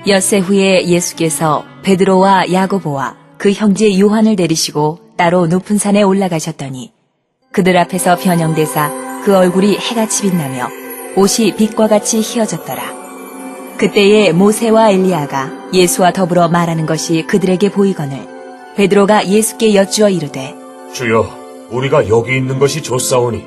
엿새 후에 예수께서 베드로와 야고보와 그 형제 요한을 데리시고 따로 높은 산에 올라가셨더니 그들 앞에서 변형되사 그 얼굴이 해같이 빛나며 옷이 빛과 같이 희어졌더라. 그때에 모세와 엘리야가 예수와 더불어 말하는 것이 그들에게 보이거늘 베드로가 예수께 여쭈어 이르되 주여, 우리가 여기 있는 것이 좋사오니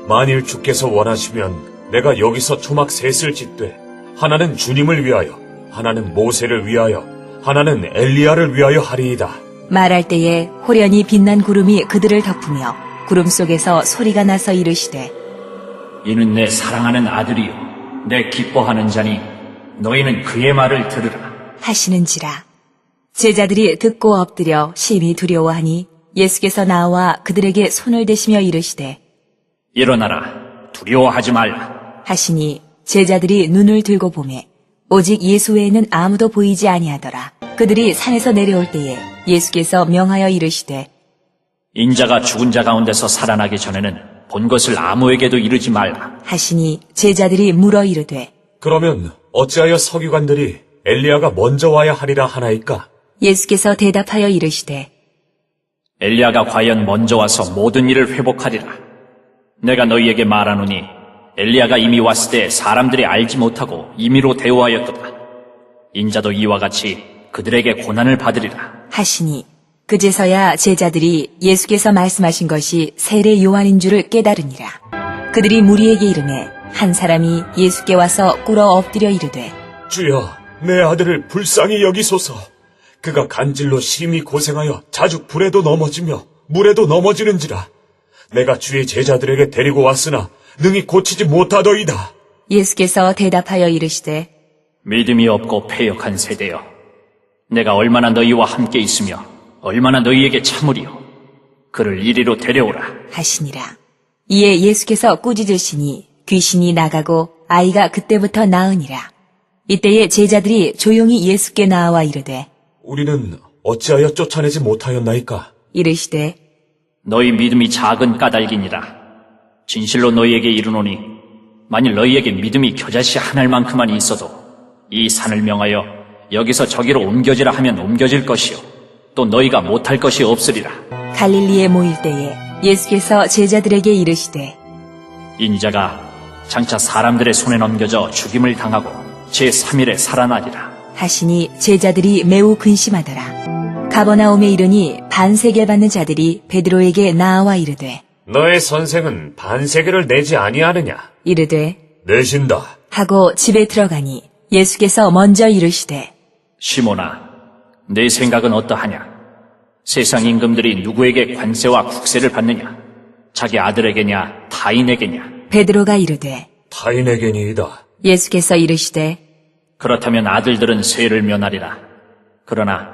만일 주께서 원하시면 내가 여기서 초막 셋을 짓되 하나는 주님을 위하여, 하나는 모세를 위하여, 하나는 엘리야를 위하여 하리이다. 말할 때에 호련히 빛난 구름이 그들을 덮으며 구름 속에서 소리가 나서 이르시되 이는 내 사랑하는 아들이요 내 기뻐하는 자니 너희는 그의 말을 들으라. 하시는지라. 제자들이 듣고 엎드려 심히 두려워하니 예수께서 나와 그들에게 손을 대시며 이르시되 일어나라, 두려워하지 말라. 하시니 제자들이 눈을 들고 보매 오직 예수 외에는 아무도 보이지 아니하더라. 그들이 산에서 내려올 때에 예수께서 명하여 이르시되 인자가 죽은 자 가운데서 살아나기 전에는 본 것을 아무에게도 이르지 말라. 하시니 제자들이 물어 이르되 그러면 어찌하여 서기관들이 엘리야가 먼저 와야 하리라 하나이까? 예수께서 대답하여 이르시되 엘리야가 과연 먼저 와서 모든 일을 회복하리라. 내가 너희에게 말하노니 엘리야가 이미 왔을 때 사람들이 알지 못하고 임의로 대우하였도다. 인자도 이와 같이 그들에게 고난을 받으리라. 하시니 그제서야 제자들이 예수께서 말씀하신 것이 세례 요한인 줄을 깨달으니라. 그들이 무리에게 이르매 한 사람이 예수께 와서 꿇어 엎드려 이르되 주여, 내 아들을 불쌍히 여기소서. 그가 간질로 심히 고생하여 자주 불에도 넘어지며 물에도 넘어지는지라. 내가 주의 제자들에게 데리고 왔으나 능히 고치지 못하더이다. 예수께서 대답하여 이르시되 믿음이 없고 패역한 세대여, 내가 얼마나 너희와 함께 있으며 얼마나 너희에게 참으리요. 그를 이리로 데려오라. 하시니라. 이에 예수께서 꾸짖으시니 귀신이 나가고 아이가 그때부터 나으니라. 이때에 제자들이 조용히 예수께 나와 이르되 우리는 어찌하여 쫓아내지 못하였나이까? 이르시되 너희 믿음이 작은 까닭이니라. 진실로 너희에게 이르노니 만일 너희에게 믿음이 겨자씨 한 알만큼만 있어도 이 산을 명하여 여기서 저기로 옮겨지라 하면 옮겨질 것이요 또 너희가 못할 것이 없으리라. 갈릴리에 모일 때에 예수께서 제자들에게 이르시되 인자가 장차 사람들의 손에 넘겨져 죽임을 당하고 제3일에 살아나리라. 하시니 제자들이 매우 근심하더라. 가버나움에 이르니 반세계 받는 자들이 베드로에게 나와 이르되 너의 선생은 반세계를 내지 아니하느냐? 이르되 내신다. 하고 집에 들어가니 예수께서 먼저 이르시되 시몬아, 내 생각은 어떠하냐? 세상 임금들이 누구에게 관세와 국세를 받느냐? 자기 아들에게냐 타인에게냐? 베드로가 이르되 타인에게니이다. 예수께서 이르시되 그렇다면 아들들은 세를 면하리라. 그러나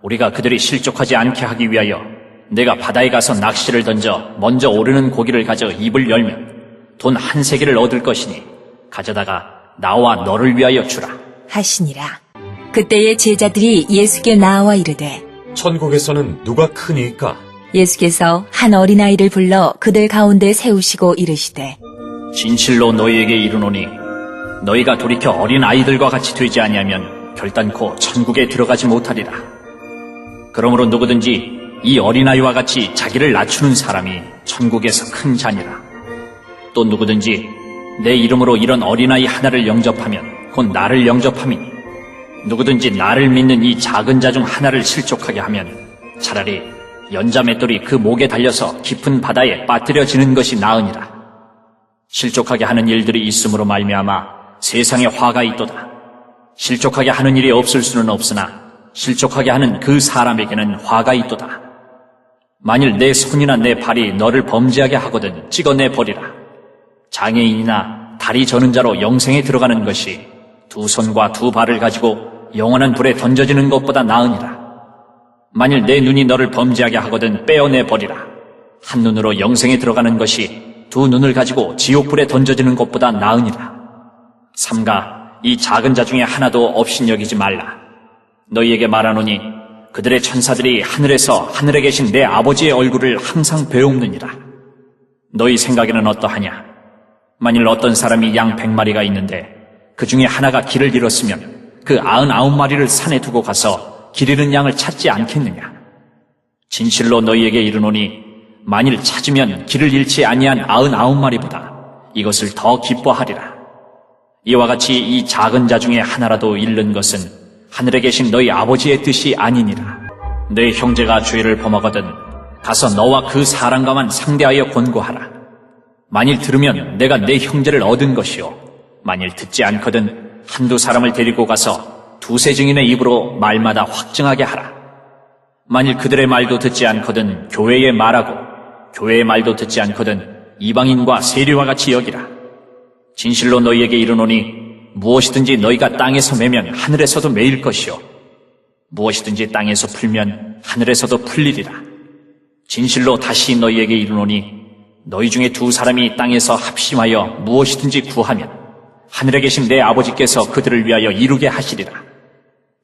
우리가 그들이 실족하지 않게 하기 위하여 내가 바다에 가서 낚시를 던져 먼저 오르는 고기를 가져 입을 열면 돈 한 세겔을 얻을 것이니 가져다가 나와 너를 위하여 주라. 하시니라. 그때에 제자들이 예수께 나와 이르되 천국에서는 누가 크니까? 예수께서 한 어린아이를 불러 그들 가운데 세우시고 이르시되 진실로 너희에게 이르노니 너희가 돌이켜 어린 아이들과 같이 되지 아니하면 결단코 천국에 들어가지 못하리라. 그러므로 누구든지 이 어린아이와 같이 자기를 낮추는 사람이 천국에서 큰 자니라. 또 누구든지 내 이름으로 이런 어린아이 하나를 영접하면 곧 나를 영접함이니 누구든지 나를 믿는 이 작은 자 중 하나를 실족하게 하면 차라리 연자 맷돌이 그 목에 달려서 깊은 바다에 빠뜨려지는 것이 나으니라. 실족하게 하는 일들이 있음으로 말미암아 세상에 화가 있도다. 실족하게 하는 일이 없을 수는 없으나 실족하게 하는 그 사람에게는 화가 있도다. 만일 내 손이나 내 발이 너를 범죄하게 하거든 찍어내 버리라. 장애인이나 다리 저는 자로 영생에 들어가는 것이 두 손과 두 발을 가지고 영원한 불에 던져지는 것보다 나으니라. 만일 내 눈이 너를 범죄하게 하거든 빼어내 버리라. 한 눈으로 영생에 들어가는 것이 두 눈을 가지고 지옥불에 던져지는 것보다 나으니라. 삼가 이 작은 자 중에 하나도 업신여기지 말라. 너희에게 말하노니 그들의 천사들이 하늘에서 하늘에 계신 내 아버지의 얼굴을 항상 배옵느니라. 너희 생각에는 어떠하냐? 만일 어떤 사람이 양 100마리가 있는데 그 중에 하나가 길을 잃었으면 그 99마리를 산에 두고 가서 기르는 양을 찾지 않겠느냐? 진실로 너희에게 이르노니 만일 찾으면 길을 잃지 아니한 99마리보다 이것을 더 기뻐하리라. 이와 같이 이 작은 자 중에 하나라도 잃는 것은 하늘에 계신 너희 아버지의 뜻이 아니니라. 내 형제가 죄를 범하거든 가서 너와 그 사람과만 상대하여 권고하라. 만일 들으면 내가 내 형제를 얻은 것이요 만일 듣지 않거든 한두 사람을 데리고 가서 두세 증인의 입으로 말마다 확증하게 하라. 만일 그들의 말도 듣지 않거든 교회에 말하고 교회의 말도 듣지 않거든 이방인과 세리와 같이 여기라. 진실로 너희에게 이르노니 무엇이든지 너희가 땅에서 매면 하늘에서도 매일 것이요 무엇이든지 땅에서 풀면 하늘에서도 풀리리라. 진실로 다시 너희에게 이르노니 너희 중에 두 사람이 땅에서 합심하여 무엇이든지 구하면 하늘에 계신 내 아버지께서 그들을 위하여 이루게 하시리라.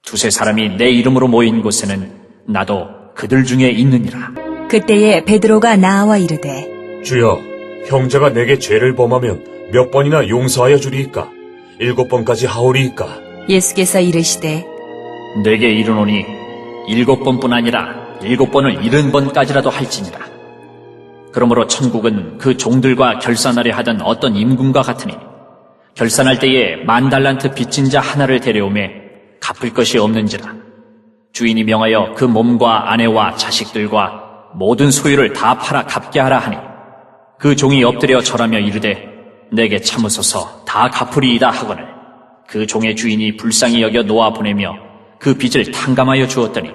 두세 사람이 내 이름으로 모인 곳에는 나도 그들 중에 있느니라. 그때에 베드로가 나와 이르되 주여, 형제가 내게 죄를 범하면 몇 번이나 용서하여 주리이까? 7번까지 하오리이까? 예수께서 이르시되 내게 이르노니 7번뿐 아니라 7번을 70번까지라도 할지니라. 그러므로 천국은 그 종들과 결산하려 하던 어떤 임금과 같으니 결산할 때에 10,000달란트 빚진 자 하나를 데려오매 갚을 것이 없는지라. 주인이 명하여 그 몸과 아내와 자식들과 모든 소유를 다 팔아 갚게 하라 하니 그 종이 엎드려 절하며 이르되 내게 참으소서 다 갚으리이다 하거늘 그 종의 주인이 불쌍히 여겨 놓아 보내며 그 빚을 탕감하여 주었더니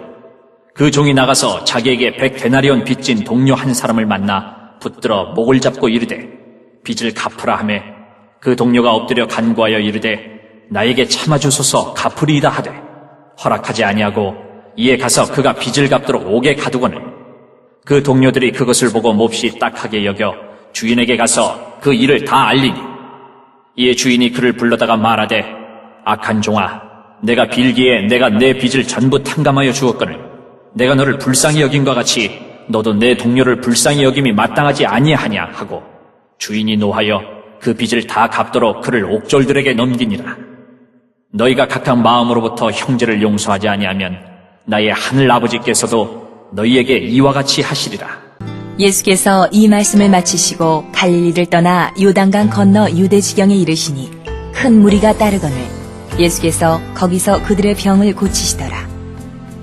그 종이 나가서 자기에게 100데나리온 빚진 동료 한 사람을 만나 붙들어 목을 잡고 이르되 빚을 갚으라 하매 그 동료가 엎드려 간구하여 이르되 나에게 참아주소서 갚으리이다 하되 허락하지 아니하고 이에 가서 그가 빚을 갚도록 옥에 가두거늘 그 동료들이 그것을 보고 몹시 딱하게 여겨 주인에게 가서 그 일을 다 알리니 이에 주인이 그를 불러다가 말하되 악한 종아 내가 빌기에 내가 내 빚을 전부 탕감하여 주었거늘 내가 너를 불쌍히 여김과 같이 너도 내 동료를 불쌍히 여김이 마땅하지 아니하냐 하고 주인이 노하여 그 빚을 다 갚도록 그를 옥졸들에게 넘기니라. 너희가 각각 마음으로부터 형제를 용서하지 아니하면 나의 하늘 아버지께서도 너희에게 이와 같이 하시리라. 예수께서 이 말씀을 마치시고 갈릴리를 떠나 요단강 건너 유대 지경에 이르시니 큰 무리가 따르거늘 예수께서 거기서 그들의 병을 고치시더라.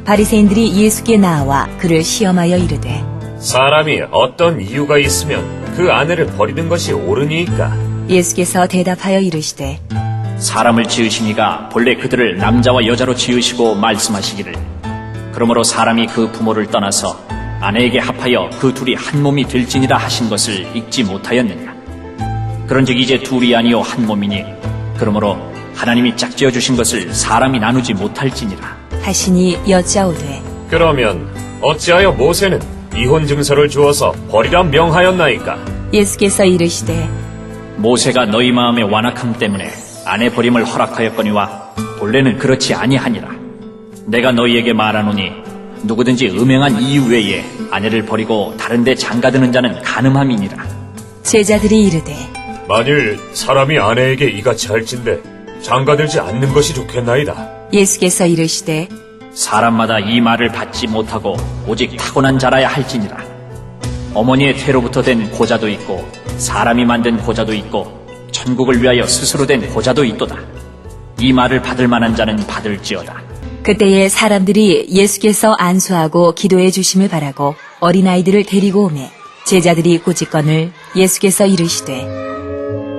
바리새인들이 예수께 나와 그를 시험하여 이르되 사람이 어떤 이유가 있으면 그 아내를 버리는 것이 옳으니까? 예수께서 대답하여 이르시되 사람을 지으시니가 본래 그들을 남자와 여자로 지으시고 말씀하시기를 그러므로 사람이 그 부모를 떠나서 아내에게 합하여 그 둘이 한 몸이 될지니라 하신 것을 읽지 못하였느냐. 그런즉 이제 둘이 아니요 한 몸이니 그러므로 하나님이 짝지어 주신 것을 사람이 나누지 못할지니라 하시니 여짜오되 그러면 어찌하여 모세는 이혼 증서를 주어서 버리라 명하였나이까? 예수께서 이르시되 모세가 너희 마음의 완악함 때문에 아내 버림을 허락하였거니와 본래는 그렇지 아니하니라. 내가 너희에게 말하노니 누구든지 음행한 이유 외에 아내를 버리고 다른 데 장가드는 자는 간음함이니라. 제자들이 이르되 만일 사람이 아내에게 이같이 할진대 장가들지 않는 것이 좋겠나이다. 예수께서 이르시되 사람마다 이 말을 받지 못하고 오직 타고난 자라야 할지니라. 어머니의 태로부터 된 고자도 있고 사람이 만든 고자도 있고 천국을 위하여 스스로 된 고자도 있도다. 이 말을 받을 만한 자는 받을지어다. 그때에 사람들이 예수께서 안수하고 기도해 주심을 바라고 어린아이들을 데리고 오매 제자들이 꾸짖거늘 예수께서 이르시되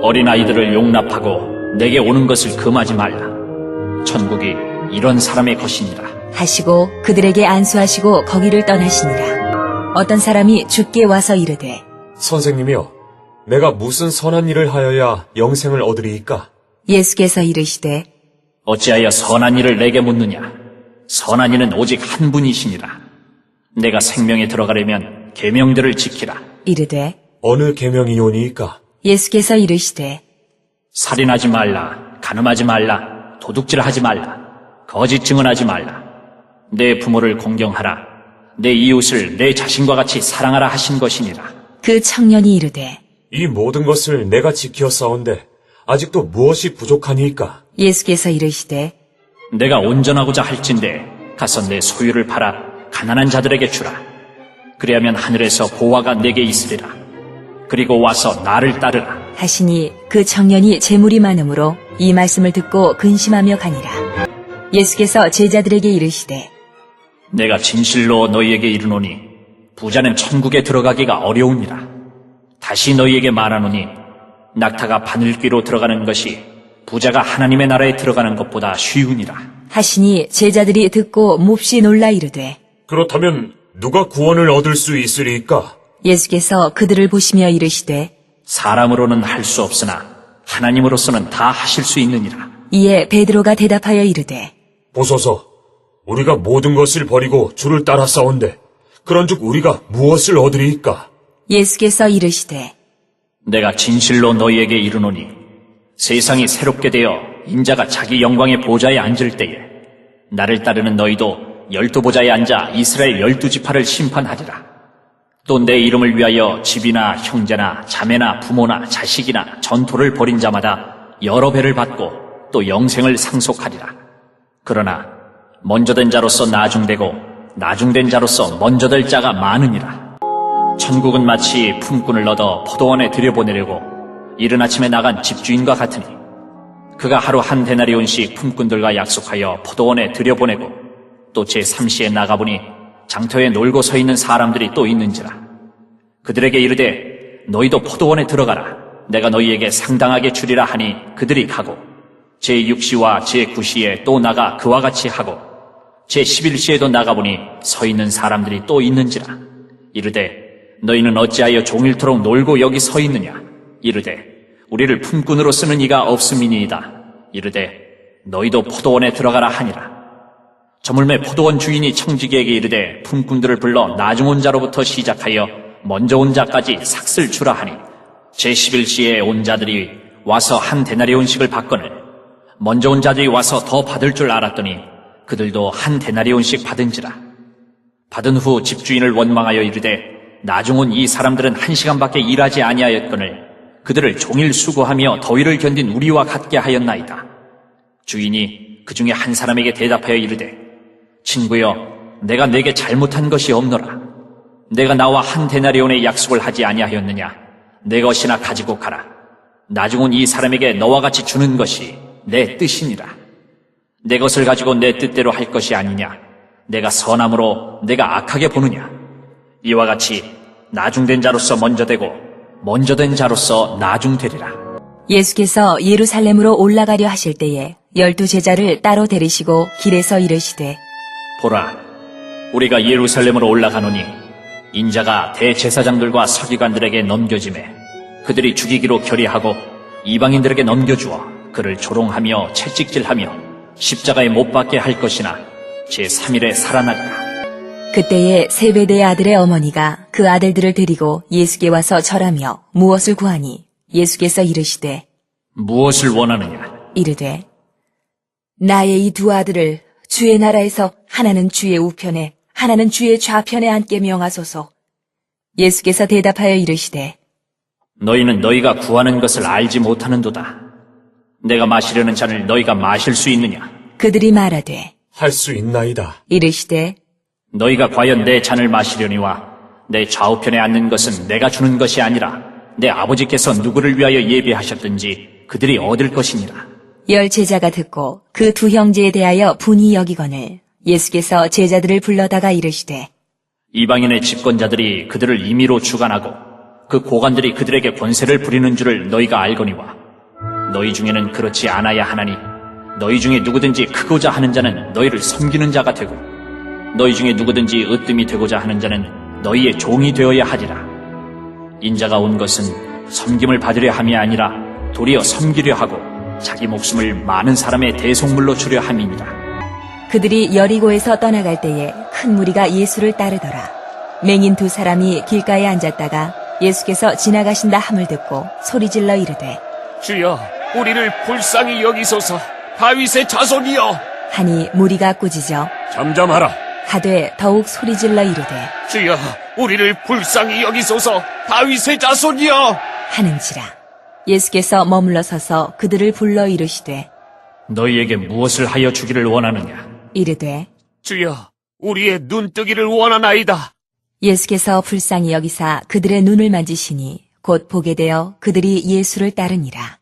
어린아이들을 용납하고 내게 오는 것을 금하지 말라. 천국이 이런 사람의 것이니라. 하시고 그들에게 안수하시고 거기를 떠나시니라. 어떤 사람이 주께 와서 이르되 선생님이여, 내가 무슨 선한 일을 하여야 영생을 얻으리이까? 예수께서 이르시되 어찌하여 선한 일을 내게 묻느냐. 선한 이는 오직 한 분이시니라. 내가 생명에 들어가려면 계명들을 지키라. 이르되 어느 계명이오니이까? 예수께서 이르시되 살인하지 말라, 간음하지 말라, 도둑질하지 말라, 거짓 증언하지 말라, 내 부모를 공경하라, 내 이웃을 내 자신과 같이 사랑하라 하신 것이니라. 그 청년이 이르되 이 모든 것을 내가 지키었사온데 아직도 무엇이 부족하니이까? 예수께서 이르시되 내가 온전하고자 할진대 가서 내 소유를 팔아 가난한 자들에게 주라. 그리하면 하늘에서 보화가 내게 있으리라. 그리고 와서 나를 따르라. 하시니 그 청년이 재물이 많으므로 이 말씀을 듣고 근심하며 가니라. 예수께서 제자들에게 이르시되 내가 진실로 너희에게 이르노니 부자는 천국에 들어가기가 어려우니라. 다시 너희에게 말하노니 낙타가 바늘귀로 들어가는 것이 부자가 하나님의 나라에 들어가는 것보다 쉬우니라. 하시니 제자들이 듣고 몹시 놀라 이르되 그렇다면 누가 구원을 얻을 수 있으리이까? 예수께서 그들을 보시며 이르시되 사람으로는 할 수 없으나 하나님으로서는 다 하실 수 있느니라. 이에 베드로가 대답하여 이르되 보소서, 우리가 모든 것을 버리고 주를 따라 싸운데 그런즉 우리가 무엇을 얻으리이까? 예수께서 이르시되 내가 진실로 너희에게 이르노니 세상이 새롭게 되어 인자가 자기 영광의 보좌에 앉을 때에 나를 따르는 너희도 12보좌에 앉아 이스라엘 12지파를 심판하리라. 또 내 이름을 위하여 집이나 형제나 자매나 부모나 자식이나 전토를 벌인 자마다 여러 배를 받고 또 영생을 상속하리라. 그러나 먼저 된 자로서 나중되고 나중된 자로서 먼저 될 자가 많으니라. 천국은 마치 품꾼을 얻어 포도원에 들여보내려고 이른 아침에 나간 집주인과 같으니 그가 하루 한 데나리온씩 품꾼들과 약속하여 포도원에 들여보내고 또 제3시에 나가보니 장터에 놀고 서 있는 사람들이 또 있는지라. 그들에게 이르되 너희도 포도원에 들어가라. 내가 너희에게 상당하게 주리라 하니 그들이 가고 제6시와 제9시에 또 나가 그와 같이 하고 제11시에도 나가보니 서 있는 사람들이 또 있는지라. 이르되 너희는 어찌하여 종일토록 놀고 여기 서 있느냐. 이르되 우리를 품꾼으로 쓰는 이가 없음이니이다. 이르되 너희도 포도원에 들어가라 하니라. 저물매 포도원 주인이 청지기에게 이르되 품꾼들을 불러 나중 온 자로부터 시작하여 먼저 온 자까지 삭슬 주라 하니 제11시에 온 자들이 와서 한 데나리온씩을 받거늘 먼저 온 자들이 와서 더 받을 줄 알았더니 그들도 한 데나리온씩 받은지라. 받은 후 집주인을 원망하여 이르되 나중 온 이 사람들은 1시간밖에 일하지 아니하였거늘 그들을 종일 수고하며 더위를 견딘 우리와 같게 하였나이다. 주인이 그 중에 한 사람에게 대답하여 이르되 친구여, 내가 내게 잘못한 것이 없노라. 내가 나와 한 데나리온의 약속을 하지 아니하였느냐. 내 것이나 가지고 가라. 나중 온 이 사람에게 너와 같이 주는 것이 내 뜻이니라. 내 것을 가지고 내 뜻대로 할 것이 아니냐. 내가 선함으로 내가 악하게 보느냐. 이와 같이 나중된 자로서 먼저 되고 먼저 된 자로서 나중되리라. 예수께서 예루살렘으로 올라가려 하실 때에 12제자를 따로 데리시고 길에서 이르시되 보라, 우리가 예루살렘으로 올라가노니 인자가 대제사장들과 서기관들에게 넘겨지매 그들이 죽이기로 결의하고 이방인들에게 넘겨주어 그를 조롱하며 채찍질하며 십자가에 못 박게 할 것이나 제3일에 살아나리라. 그때에 세베대의 아들의 어머니가 그 아들들을 데리고 예수께 와서 절하며 무엇을 구하니 예수께서 이르시되 무엇을 원하느냐? 이르되 나의 이 두 아들을 주의 나라에서 하나는 주의 우편에 하나는 주의 좌편에 앉게 명하소서. 예수께서 대답하여 이르시되 너희는 너희가 구하는 것을 알지 못하는도다. 내가 마시려는 잔을 너희가 마실 수 있느냐? 그들이 말하되 할 수 있나이다. 이르시되 너희가 과연 내 잔을 마시려니와 내 좌우편에 앉는 것은 내가 주는 것이 아니라 내 아버지께서 누구를 위하여 예비하셨든지 그들이 얻을 것이니라. 10 제자가 듣고 그 두 형제에 대하여 분이 여기거늘 예수께서 제자들을 불러다가 이르시되 이방인의 집권자들이 그들을 임의로 주관하고 그 고관들이 그들에게 권세를 부리는 줄을 너희가 알거니와 너희 중에는 그렇지 않아야 하나니 너희 중에 누구든지 크고자 하는 자는 너희를 섬기는 자가 되고 너희 중에 누구든지 으뜸이 되고자 하는 자는 너희의 종이 되어야 하리라. 인자가 온 것은 섬김을 받으려 함이 아니라 도리어 섬기려 하고 자기 목숨을 많은 사람의 대속물로 주려 함이니라. 그들이 여리고에서 떠나갈 때에 큰 무리가 예수를 따르더라. 맹인 두 사람이 길가에 앉았다가 예수께서 지나가신다 함을 듣고 소리질러 이르되 주여, 우리를 불쌍히 여기소서. 다윗의 자손이여. 하니 무리가 꾸짖어 잠잠하라. 하되 더욱 소리질러 이르되 주여, 우리를 불쌍히 여기소서. 다윗의 자손이여. 하는지라. 예수께서 머물러 서서 그들을 불러 이르시되 너희에게 무엇을 하여 주기를 원하느냐? 이르되 주여, 우리의 눈뜨기를 원하나이다. 예수께서 불쌍히 여기사 그들의 눈을 만지시니 곧 보게 되어 그들이 예수를 따르니라.